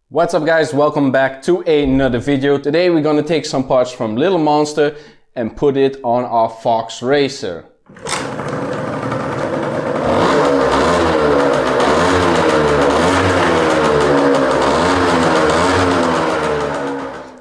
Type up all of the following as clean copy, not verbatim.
What's up guys, welcome back to another video. Today we're gonna take some parts from Little Monster and put it on our Fox Racer.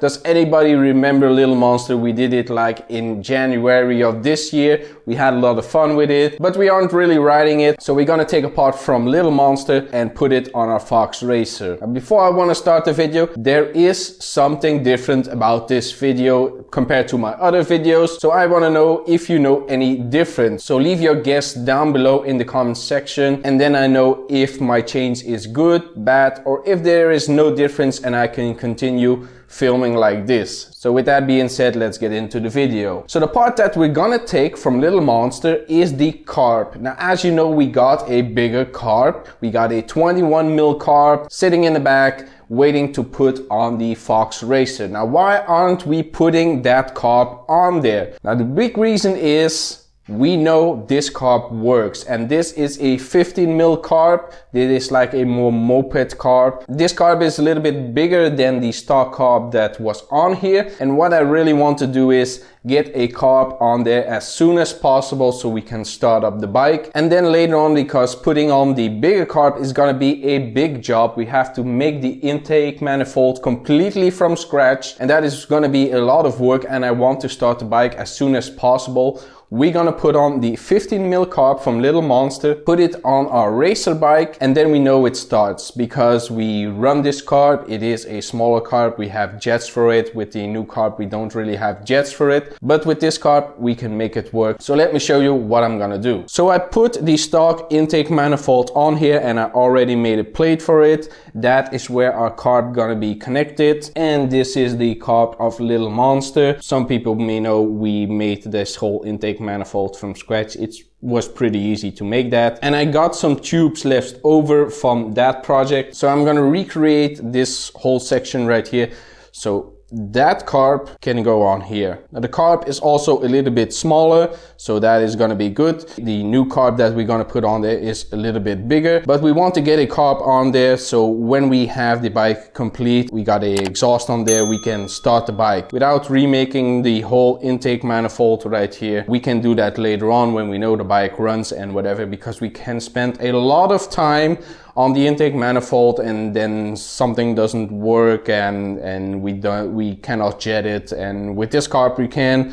Does anybody remember Little Monster? We did it like in January of this year. We had a lot of fun with it, but we aren't really riding it. So we're gonna take a part from Little Monster and put it on our Fox Racer. And before I wanna start the video, there is something different about this video compared to my other videos. So I wanna know if you know any different. So leave your guess down below in the comment section, and then I know if my change is good, bad, or if there is no difference and I can continue filming like this. So with that being said, let's get into the video. So the part that we're gonna take from Little Monster is the carb. Now, as you know, we got a bigger carb. We got a 21mm carb sitting in the back, waiting to put on the Fox Racer. Now, why aren't we putting that carb on there? Now, the big reason is we know this carb works, and this is a 15mm carb. This is like a more moped carb. This carb is a little bit bigger than the stock carb that was on here, and what I really want to do is get a carb on there as soon as possible so we can start up the bike. And then later on, because putting on the bigger carb is gonna be a big job, we have to make the intake manifold completely from scratch, and that is gonna be a lot of work, and I want to start the bike as soon as possible. We're gonna put on the 15mm carb from Little Monster, put it on our racer bike, and then we know it starts because we run this carb. It is a smaller carb. We have jets for it. With the new carb, we don't really have jets for it, but with this carb, we can make it work. So let me show you what I'm gonna do. So I put the stock intake manifold on here, and I already made a plate for it. That is where our carb gonna be connected, and this is the carb of Little Monster. Some people may know we made this whole intake manifold from scratch. It was pretty easy to make that, and I got some tubes left over from that project, so I'm gonna recreate this whole section right here. So that carb can go on here. Now the carb is also a little bit smaller, so that is gonna be good. The new carb that we're gonna put on there is a little bit bigger, but we want to get a carb on there so when we have the bike complete, we got a exhaust on there, we can start the bike without remaking the whole intake manifold right here. We can do that later on when we know the bike runs and whatever, because we can spend a lot of time on the intake manifold and then something doesn't work and we cannot jet it, and with this carb we can.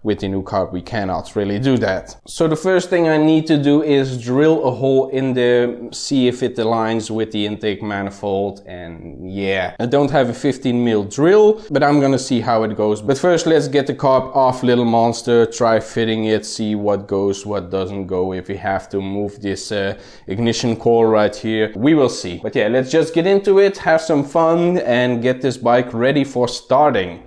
With the new carb we cannot really do that. So the first thing I need to do is drill a hole in there, see if it aligns with the intake manifold, and yeah. I don't have a 15mm drill, but I'm gonna see how it goes. But first let's get the carb off Little Monster, try fitting it, see what goes, what doesn't go. If we have to move this ignition coil right here, we will see. But yeah, let's just get into it, have some fun, and get this bike ready for starting.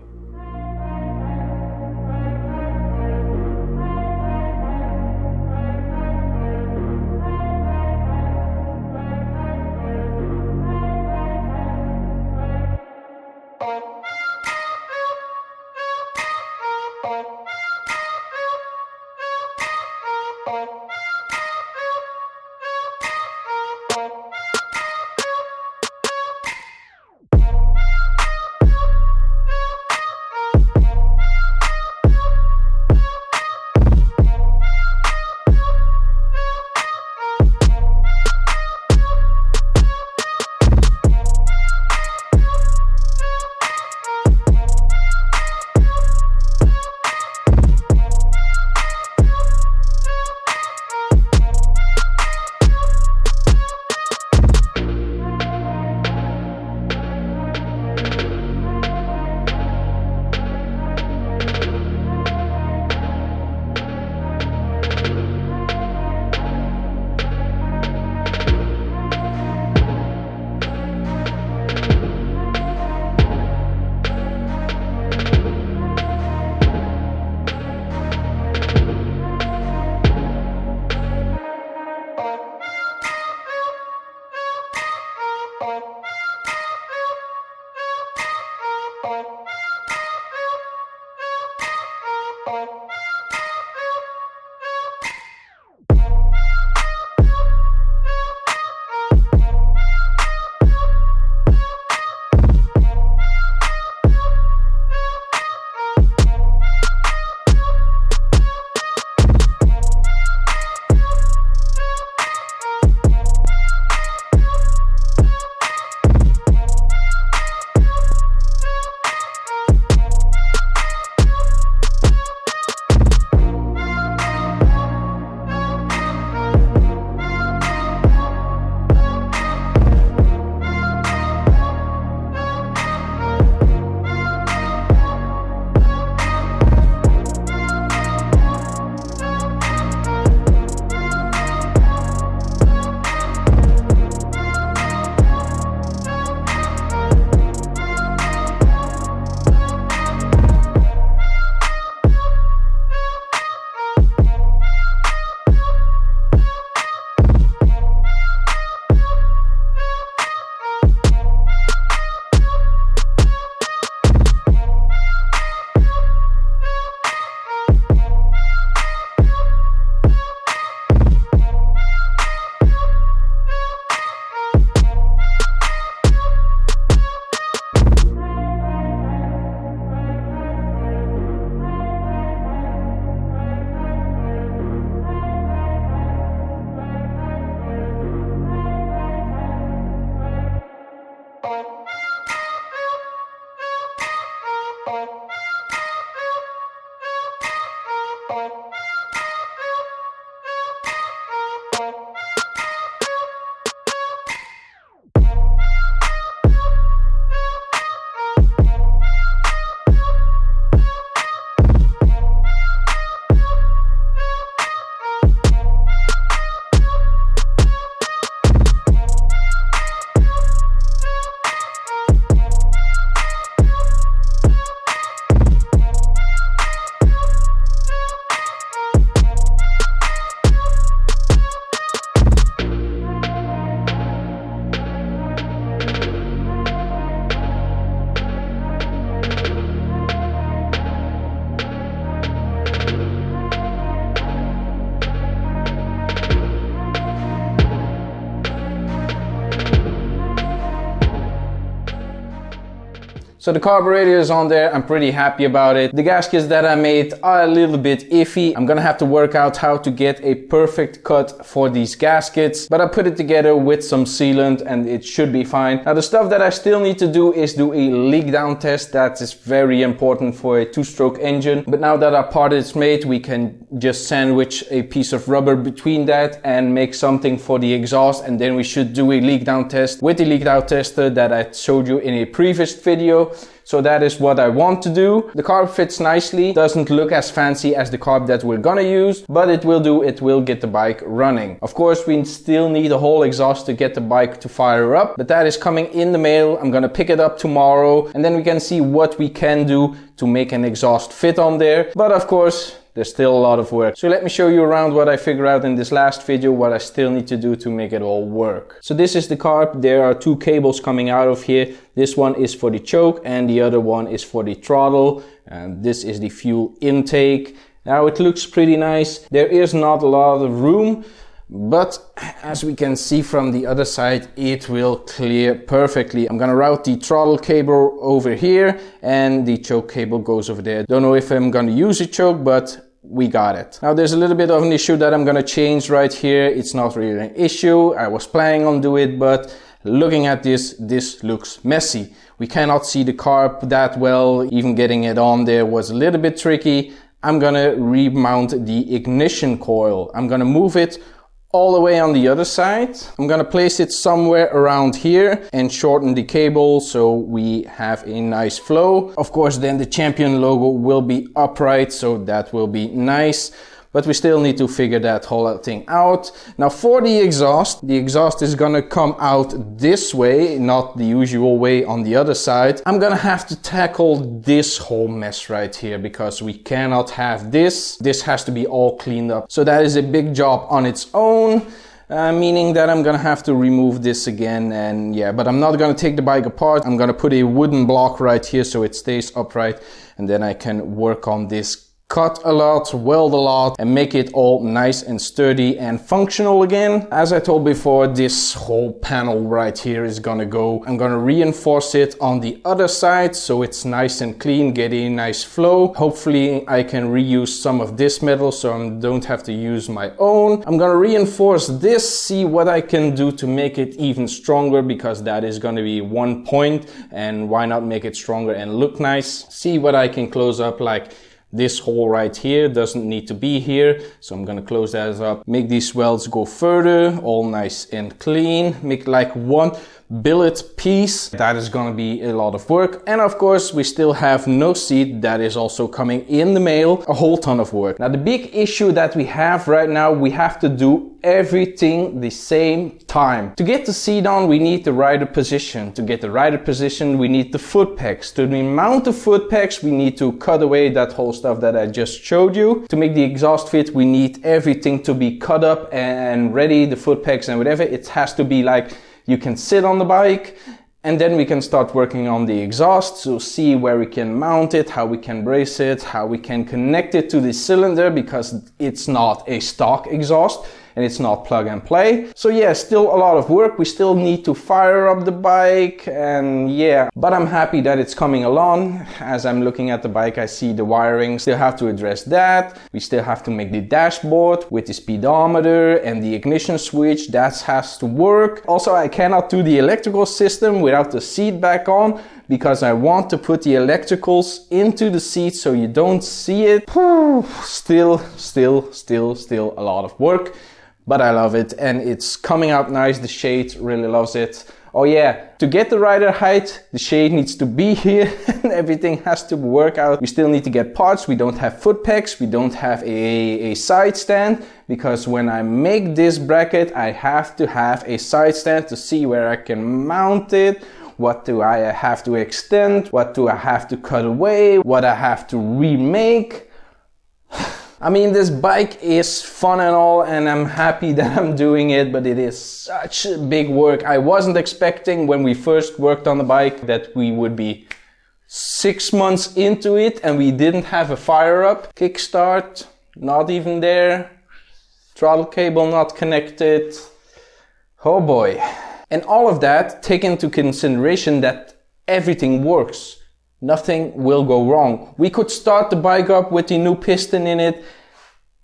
So the carburetor is on there, I'm pretty happy about it. The gaskets that I made are a little bit iffy. I'm gonna have to work out how to get a perfect cut for these gaskets, but I put it together with some sealant and it should be fine. Now the stuff that I still need to do is do a leak down test. That is very important for a two-stroke engine. But now that our part is made, we can just sandwich a piece of rubber between that and make something for the exhaust, and then we should do a leak down test with the leak down tester that I showed you in a previous video. So that is what I want to do. The carb fits nicely, doesn't look as fancy as the carb that we're gonna use, but it will do, it will get the bike running. Of course, we still need a whole exhaust to get the bike to fire up, but that is coming in the mail. I'm gonna pick it up tomorrow, and then we can see what we can do to make an exhaust fit on there. But of course, there's still a lot of work. So let me show you around what I figured out in this last video, what I still need to do to make it all work. So this is the carb. There are two cables coming out of here. This one is for the choke and the other one is for the throttle. And this is the fuel intake. Now it looks pretty nice. There is not a lot of room, but as we can see from the other side, it will clear perfectly. I'm gonna route the throttle cable over here and the choke cable goes over there. Don't know if I'm gonna use a choke, but we got it. Now there's a little bit of an issue that I'm gonna change right here. It's not really an issue. I was planning on doing it, but looking at this looks messy. We cannot see the carb that well. Even getting it on there was a little bit tricky. I'm gonna remount the ignition coil. I'm gonna move it all the way on the other side. I'm gonna place it somewhere around here and shorten the cable so we have a nice flow. Of course, then the Champion logo will be upright, so that will be nice. But we still need to figure that whole thing out. Now for the exhaust is gonna come out this way, not the usual way on the other side. I'm gonna have to tackle this whole mess right here because we cannot have this. This has to be all cleaned up. So that is a big job on its own. Meaning that I'm gonna have to remove this again, and yeah, but I'm not gonna take the bike apart. I'm gonna put a wooden block right here so it stays upright, and then I can work on this, cut a lot, weld a lot, and make it all nice and sturdy and functional again. As I told before, this whole panel right here is gonna go. I'm gonna reinforce it on the other side so it's nice and clean, get a nice flow. Hopefully I can reuse some of this metal so I don't have to use my own. I'm gonna reinforce this, see what I can do to make it even stronger, because that is gonna be one point, and why not make it stronger and look nice. See what I can close up, like this hole right here doesn't need to be here, so I'm gonna close that up, make these welds go further, all nice and clean, make like one billet piece. That is gonna be a lot of work. And of course we still have no seat, that is also coming in the mail, a whole ton of work. Now the big issue that we have right now, we have to do everything the same time. To get the seat on, we need the rider position. To get the rider position, we need the foot pegs. To mount the foot pegs, we need to cut away that whole stuff that I just showed you. To make the exhaust fit, we need everything to be cut up and ready, the foot pegs and whatever. It has to be like you can sit on the bike, and then we can start working on the exhaust. So see where we can mount it, how we can brace it, how we can connect it to the cylinder, because it's not a stock exhaust. and it's not plug and play. So yeah, still a lot of work. We still need to fire up the bike, and yeah, but I'm happy that it's coming along. As I'm looking at the bike, I see the wiring. Still have to address that. We still have to make the dashboard with the speedometer and the ignition switch. That has to work. Also, I cannot do the electrical system without the seat back on, because I want to put the electricals into the seat so you don't see it. Still a lot of work, but I love it and it's coming out nice. The shade really loves it. Oh yeah, to get the rider height, the shade needs to be here and everything has to work out. We still need to get parts. We don't have foot pegs. We don't have a side stand, because when I make this bracket, I have to have a side stand to see where I can mount it. What do I have to extend? What do I have to cut away? What I have to remake? I mean, this bike is fun and all, and I'm happy that I'm doing it, but it is such big work. I wasn't expecting when we first worked on the bike that we would be 6 months into it and we didn't have a fire up. Kickstart, not even there. Throttle cable not connected. Oh boy. And all of that, take into consideration that everything works. Nothing will go wrong. We could start the bike up with the new piston in it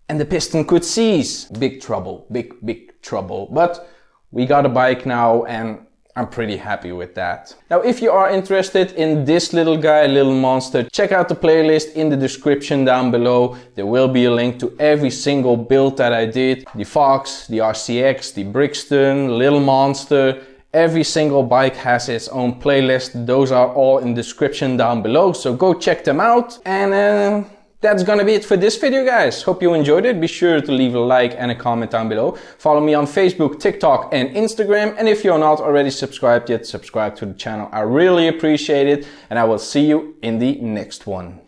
and the piston could seize. Big trouble, big trouble. But we got a bike now and I'm pretty happy with that. Now, if you are interested in this little guy, little monster, check out the playlist in the description down below. There will be a link to every single build that I did. The Fox, the RCX, the Brixton, Little Monster. Every single bike has its own playlist. Those are all in the description down below. So go check them out. And that's gonna be it for this video, guys. Hope you enjoyed it. Be sure to leave a like and a comment down below. Follow me on Facebook, TikTok and Instagram. And if you're not already subscribed yet, subscribe to the channel. I really appreciate it. And I will see you in the next one.